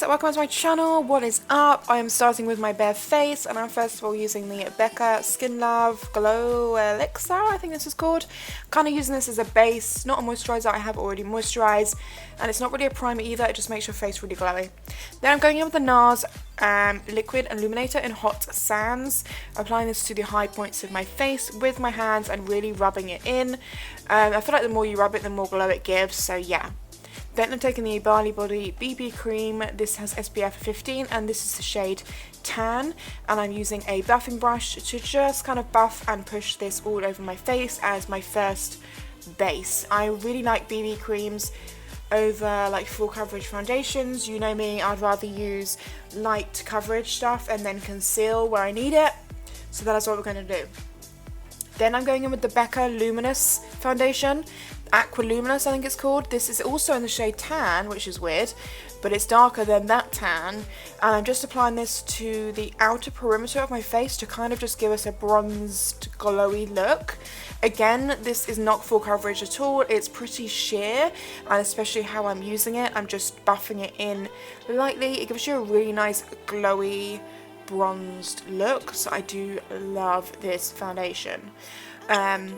guys, welcome to my channel. What is up? I am starting with my bare face, and I'm first of all using the Becca Skin Love Glow Elixir, I think this is called. Kind of using this as a base, not a moisturiser. I have already moisturised, and it's not really a primer either. It just makes your face really glowy. Then I'm going in with the NARS Liquid Illuminator in Hot Sands, applying this to the high points of my face with my hands and really rubbing it in. I feel like the more you rub it, the more glow it gives, so yeah. Then I'm taking the Bali Body BB Cream. This has SPF 15 and this is the shade Tan, and I'm using a buffing brush to just kind of buff and push this all over my face as my first base. I really like BB creams over like full coverage foundations. You know me, I'd rather use light coverage stuff and then conceal where I need it. So that is what we're going to do. Then I'm going in with the Becca Luminous foundation. Aqua Luminous, I think it's called. This is also in the shade Tan, which is weird, but it's darker than that tan. And I'm just applying this to the outer perimeter of my face to kind of just give us a bronzed, glowy look. Again, this is not full coverage at all. It's pretty sheer, and especially how I'm using it, I'm just buffing it in lightly. It gives you a really nice, glowy, bronzed look. So I do love this foundation.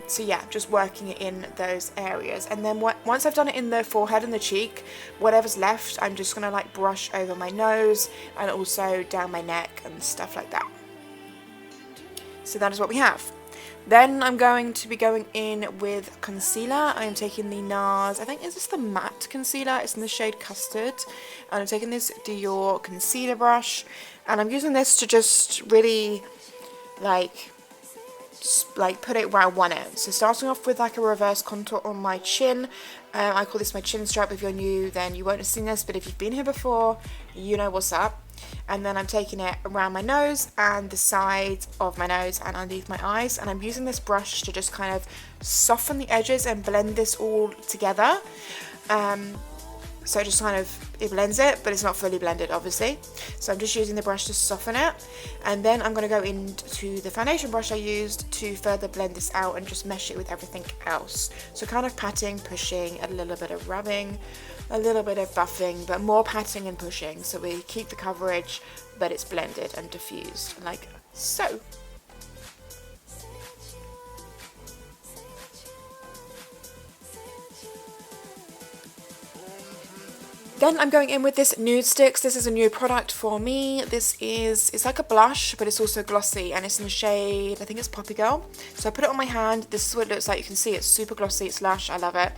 So yeah, just working it in those areas, and then once I've done it in the forehead and the cheek, whatever's left I'm just gonna like brush over my nose and also down my neck and stuff like that. So that is what we have. Then I'm going to be going in with concealer. I am taking the NARS, I think is this the matte concealer, it's in the shade Custard, and I'm taking this Dior concealer brush, and I'm using this to just really like put it where I want it. So starting off with like a reverse contour on my chin. I call this my chin strap. If you're new, then you won't have seen this, but if you've been here before, you know what's up. And then I'm taking it around my nose and the sides of my nose and underneath my eyes, and I'm using this brush to just kind of soften the edges and blend this all together. So just kind of, it blends it, but it's not fully blended obviously. So I'm just using the brush to soften it. And then I'm going to go into the foundation brush I used to further blend this out and just mesh it with everything else. So kind of patting, pushing, a little bit of rubbing, a little bit of buffing, but more patting and pushing. So we keep the coverage, but it's blended and diffused like so. Then I'm going in with this Nude Sticks. This is a new product for me. It's like a blush, but it's also glossy, and it's in the shade, I think it's Poppy Girl. So I put it on my hand. This is what it looks like. You can see it's super glossy, it's lush, I love it.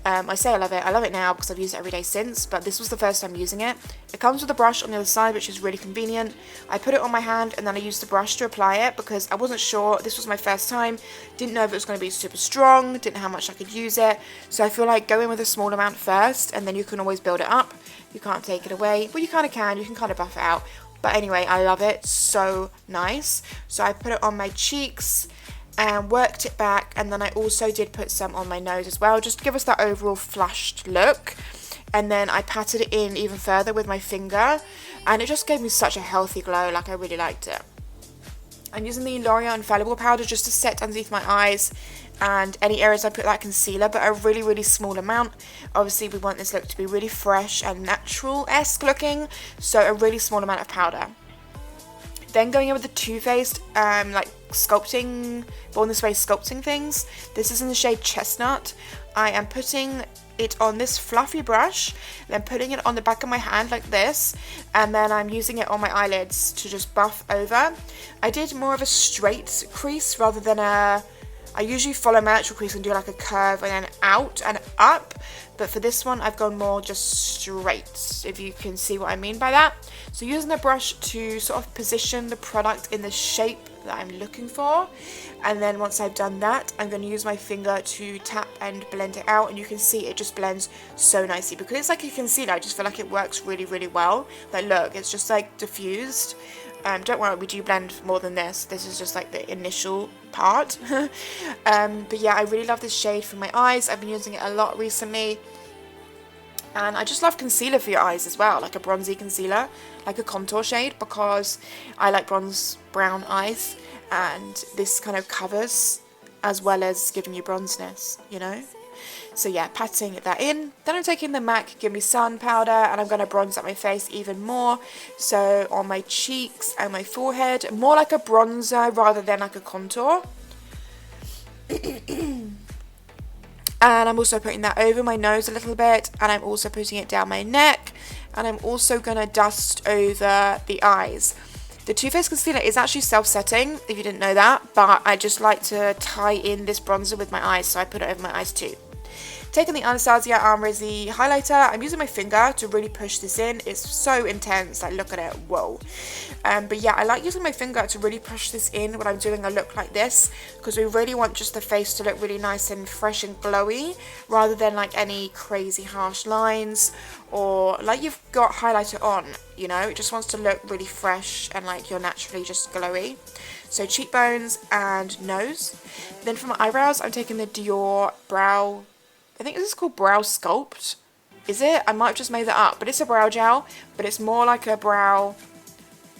I say I love it now because I've used it every day since, but this was the first time using it. It comes with a brush on the other side, which is really convenient. I put it on my hand and then I used the brush to apply it because I wasn't sure. This was my first time. Didn't know if it was going to be super strong, didn't know how much I could use it. So I feel like go in with a small amount first and then you can always build it up. You can't take it away. Well, you kind of can. You can kind of buff it out. But anyway, I love it. So nice. So I put it on my cheeks and worked it back, and then I also did put some on my nose as well, just to give us that overall flushed look. And then I patted it in even further with my finger, and it just gave me such a healthy glow. Like, I really liked it. I'm using the L'Oreal Infallible powder just to set underneath my eyes and any areas I put that concealer, but a really small amount. Obviously we want this look to be really fresh and natural-esque looking, so a really small amount of powder. Then going in with the Too Faced like sculpting, Born This Way sculpting things. This is in the shade Chestnut. I am putting it on this fluffy brush, then putting it on the back of my hand like this, and then I'm using it on my eyelids to just buff over. I did more of a straight crease rather than I usually follow my actual crease and do like a curve and then out and up, but for this one I've gone more just straight, if you can see what I mean by that. So using the brush to sort of position the product in the shape that I'm looking for, and then once I've done that I'm going to use my finger to tap and blend it out, and you can see it just blends so nicely because it's like a concealer. I just feel like it works really well. Like, look, it's just like diffused. Don't worry, we do blend more than this. This is just like the initial part. But yeah, I really love this shade for my eyes. I've been using it a lot recently. And I just love concealer for your eyes as well, like a bronzy concealer, like a contour shade, because I like bronze brown eyes, and this kind of covers as well as giving you bronzeness, you know? So yeah, patting that in. Then I'm taking the MAC Give Me Sun powder and I'm going to bronze up my face even more. So on my cheeks and my forehead, more like a bronzer rather than like a contour. And I'm also putting that over my nose a little bit, and I'm also putting it down my neck, and I'm also going to dust over the eyes. The Too Faced concealer is actually self-setting, if you didn't know that, but I just like to tie in this bronzer with my eyes, so I put it over my eyes too. Taking the Anastasia Armrezi highlighter, I'm using my finger to really push this in. It's so intense, like look at it, whoa. But yeah, I like using my finger to really push this in when I'm doing a look like this, because we really want just the face to look really nice and fresh and glowy, rather than like any crazy harsh lines, or like you've got highlighter on, you know, it just wants to look really fresh and like you're naturally just glowy. So cheekbones and nose. Then for my eyebrows, I'm taking the Dior brow, I think this is called Brow Sculpt. Is it? I might have just made that up, but it's a brow gel, but it's more like a brow,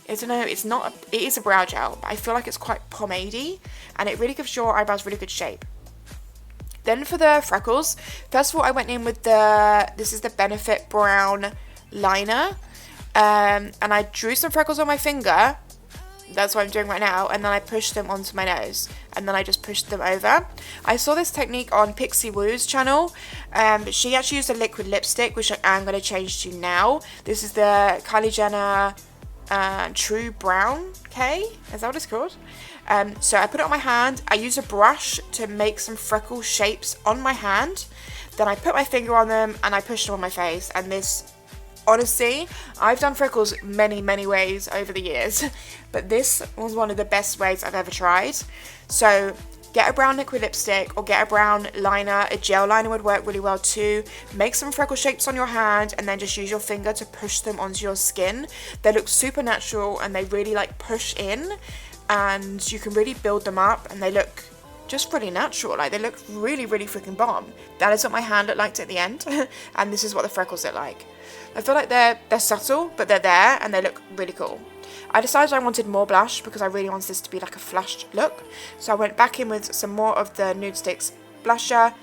I don't know, it's not, it is a brow gel, but I feel like it's quite pomade-y, and it really gives your eyebrows really good shape. Then for the freckles, first of all I went in with this is the Benefit Brown liner, and I drew some freckles on my finger. That's what I'm doing right now, and then I pushed them onto my nose, and then I just pushed them over. I saw this technique on Pixie Woo's channel. She actually used a liquid lipstick, which I am going to change to now. This is the Kylie Jenner True Brown K, is that what it's called? So I put it on my hand, I use a brush to make some freckle shapes on my hand, then I put my finger on them and I push them on my face, and this, honestly, I've done freckles many ways over the years, but this was one of the best ways I've ever tried. So get a brown liquid lipstick or get a brown liner, a gel liner would work really well too. Make some freckle shapes on your hand and then just use your finger to push them onto your skin. They look super natural and they really like push in, and you can really build them up and they look just really natural, like they look really freaking bomb. That is what my hand looked like at the end and this is what the freckles look like. I feel like they're subtle, but they're there and they look really cool. I decided I wanted more blush because I really wanted this to be like a flushed look. So I went back in with some more of the Nude Sticks blusher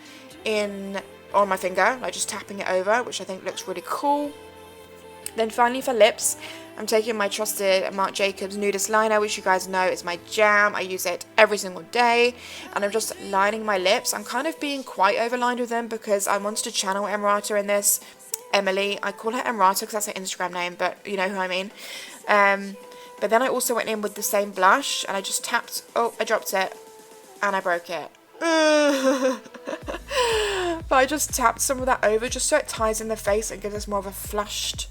on my finger, like just tapping it over, which I think looks really cool. Then finally for lips, I'm taking my trusted Marc Jacobs Nudist liner, which you guys know is my jam. I use it every single day, and I'm just lining my lips. I'm kind of being quite overlined with them because I wanted to channel Emrata in this. Emily, I call her Emrata because that's her Instagram name, but you know who I mean. But then I also went in with the same blush and I just tapped, oh, I dropped it and I broke it. But I just tapped some of that over just so it ties in the face and gives us more of a flushed,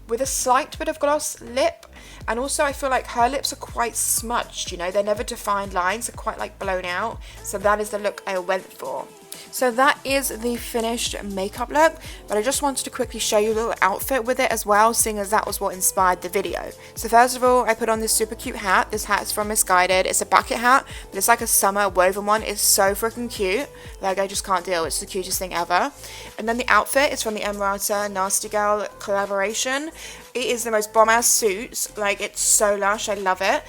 with a slight bit of gloss lip. And also I feel like her lips are quite smudged, you know, they're never defined lines, they're quite like blown out. So that is the look I went for. So that is the finished makeup look, but I just wanted to quickly show you a little outfit with it as well, seeing as that was what inspired the video. So first of all, I put on this super cute hat. This hat is from Misguided. It's a bucket hat, but it's like a summer woven one. It's so freaking cute. Like, I just can't deal. It's the cutest thing ever. And then the outfit is from the Emrata Nasty Girl collaboration. It is the most bomb-ass suit. Like, it's so lush. I love it.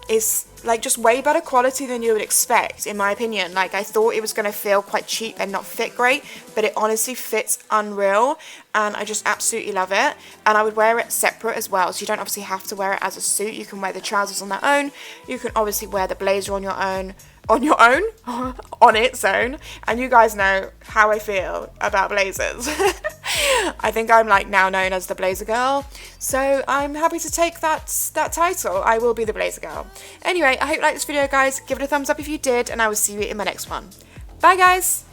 It's like just way better quality than you would expect, in my opinion. Like, I thought it was going to feel quite cheap and not fit great, but it honestly fits unreal, and I just absolutely love it. And I would wear it separate as well, so you don't obviously have to wear it as a suit. You can wear the trousers on their own, you can obviously wear the blazer on your own, on its own, and you guys know how I feel about blazers. I think I'm like now known as the blazer girl, so I'm happy to take that title. I will be the blazer girl. Anyway, I hope you liked this video, guys. Give it a thumbs up if you did, and I will see you in my next one. Bye, guys.